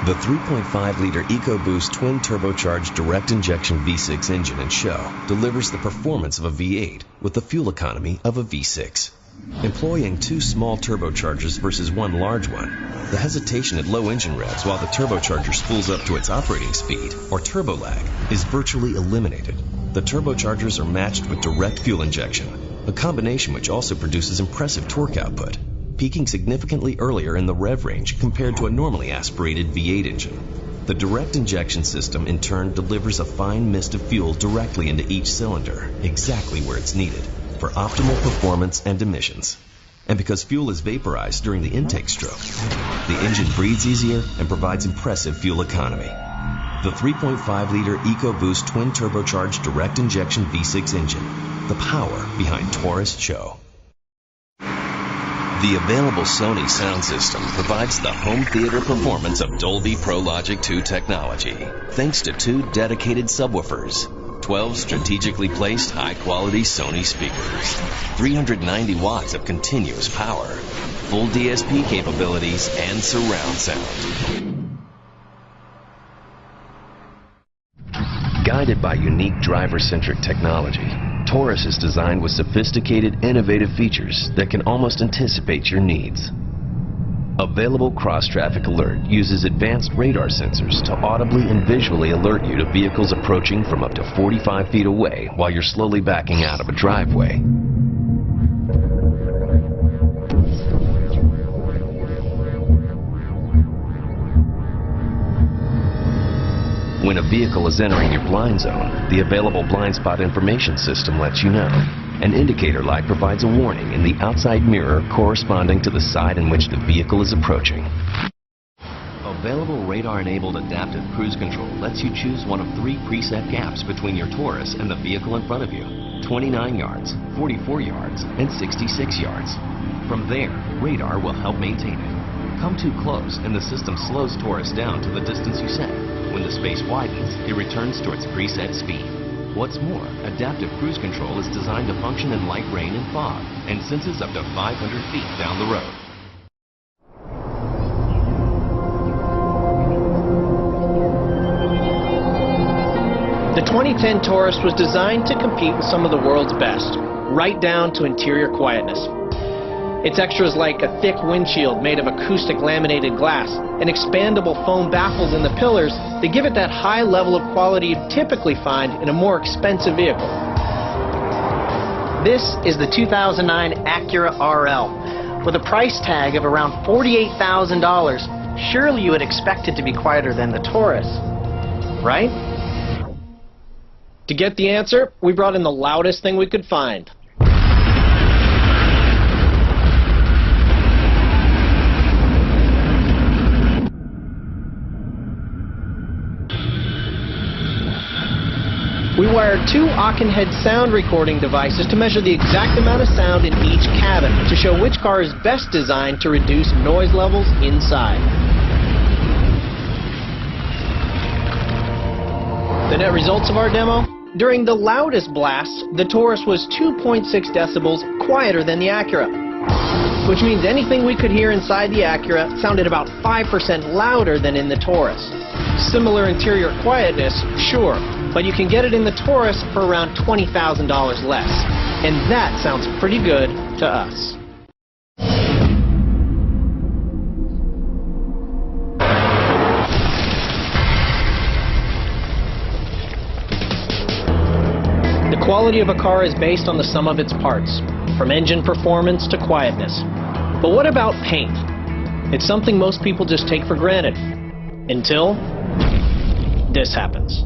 The 3.5-liter EcoBoost twin-turbocharged direct-injection V6 engine and shell delivers the performance of a V8 with the fuel economy of a V6. Employing 2 small turbochargers versus 1 large one, the hesitation at low engine revs while the turbocharger spools up to its operating speed, or turbo lag, is virtually eliminated. The turbochargers are matched with direct fuel injection, a combination which also produces impressive torque output, peaking significantly earlier in the rev range compared to a normally aspirated V8 engine. The direct injection system in turn delivers a fine mist of fuel directly into each cylinder, exactly where it's needed, for optimal performance and emissions. And because fuel is vaporized during the intake stroke, the engine breathes easier and provides impressive fuel economy. The 3.5-liter EcoBoost twin-turbocharged direct injection V6 engine, the power behind Taurus Show. The available Sony sound system provides the home theater performance of Dolby Pro Logic 2 technology, thanks to 2 dedicated subwoofers, 12 strategically placed high-quality Sony speakers, 390 watts of continuous power, full DSP capabilities, and surround sound. Guided by unique driver-centric technology, Taurus is designed with sophisticated, innovative features that can almost anticipate your needs. Available cross-traffic alert uses advanced radar sensors to audibly and visually alert you to vehicles approaching from up to 45 feet away while you're slowly backing out of a driveway. When a vehicle is entering your blind zone, the available blind spot information system lets you know. An indicator light provides a warning in the outside mirror corresponding to the side in which the vehicle is approaching. Available radar-enabled adaptive cruise control lets you choose one of 3 preset gaps between your Taurus and the vehicle in front of you: 29 yards, 44 yards, and 66 yards. From there, radar will help maintain it. Come too close and the system slows Taurus down to the distance you set. When the space widens, it returns to its preset speed. What's more, adaptive cruise control is designed to function in light rain and fog and senses up to 500 feet down the road. The 2010 Taurus was designed to compete with some of the world's best, right down to interior quietness. Its extras like a thick windshield made of acoustic laminated glass and expandable foam baffles in the pillars, they give it that high level of quality you'd typically find in a more expensive vehicle. This is the 2009 Acura RL. With a price tag of around $48,000, surely you would expect it to be quieter than the Taurus, right? To get the answer, we brought in the loudest thing we could find. We wired 2 Ockenhead sound recording devices to measure the exact amount of sound in each cabin to show which car is best designed to reduce noise levels inside. The net results of our demo? During the loudest blasts, the Taurus was 2.6 decibels quieter than the Acura, which means anything we could hear inside the Acura sounded about 5% louder than in the Taurus. Similar interior quietness, sure, but you can get it in the Taurus for around $20,000 less. And that sounds pretty good to us. The quality of a car is based on the sum of its parts, from engine performance to quietness. But what about paint? It's something most people just take for granted, until this happens.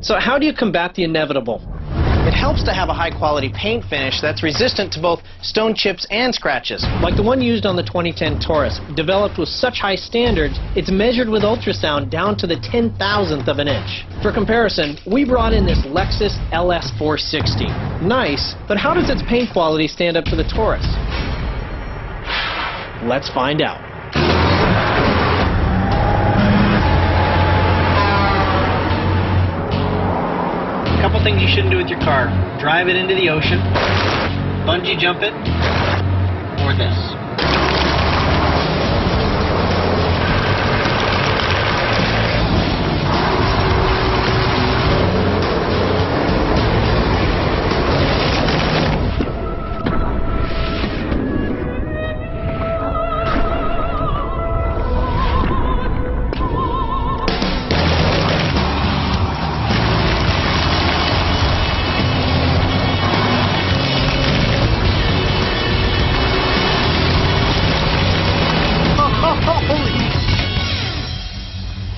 So how do you combat the inevitable? It helps to have a high-quality paint finish that's resistant to both stone chips and scratches. Like the one used on the 2010 Taurus, developed with such high standards, it's measured with ultrasound down to the 10,000th of an inch. For comparison, we brought in this Lexus LS460. Nice, but how does its paint quality stand up to the Taurus? Let's find out. Couple things you shouldn't do with your car. Drive it into the ocean, bungee jump it, or this.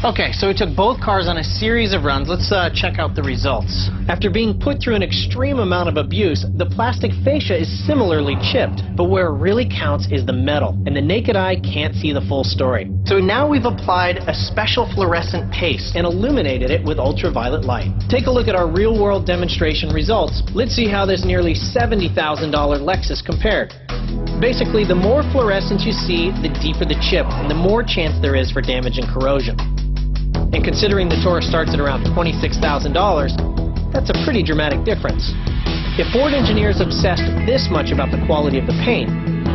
Okay, so we took both cars on a series of runs. Let's check out the results. After being put through an extreme amount of abuse, the plastic fascia is similarly chipped. But where it really counts is the metal, and the naked eye can't see the full story. So now we've applied a special fluorescent paste And illuminated it with ultraviolet light. Take a look at our real-world demonstration results. Let's see how this nearly $70,000 Lexus compared. Basically, the more fluorescence you see, the deeper the chip, and the more chance there is for damage and corrosion. And considering the Taurus starts at around $26,000, that's a pretty dramatic difference. If Ford engineers obsessed this much about the quality of the paint,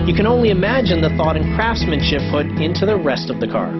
you can only imagine the thought and craftsmanship put into the rest of the car.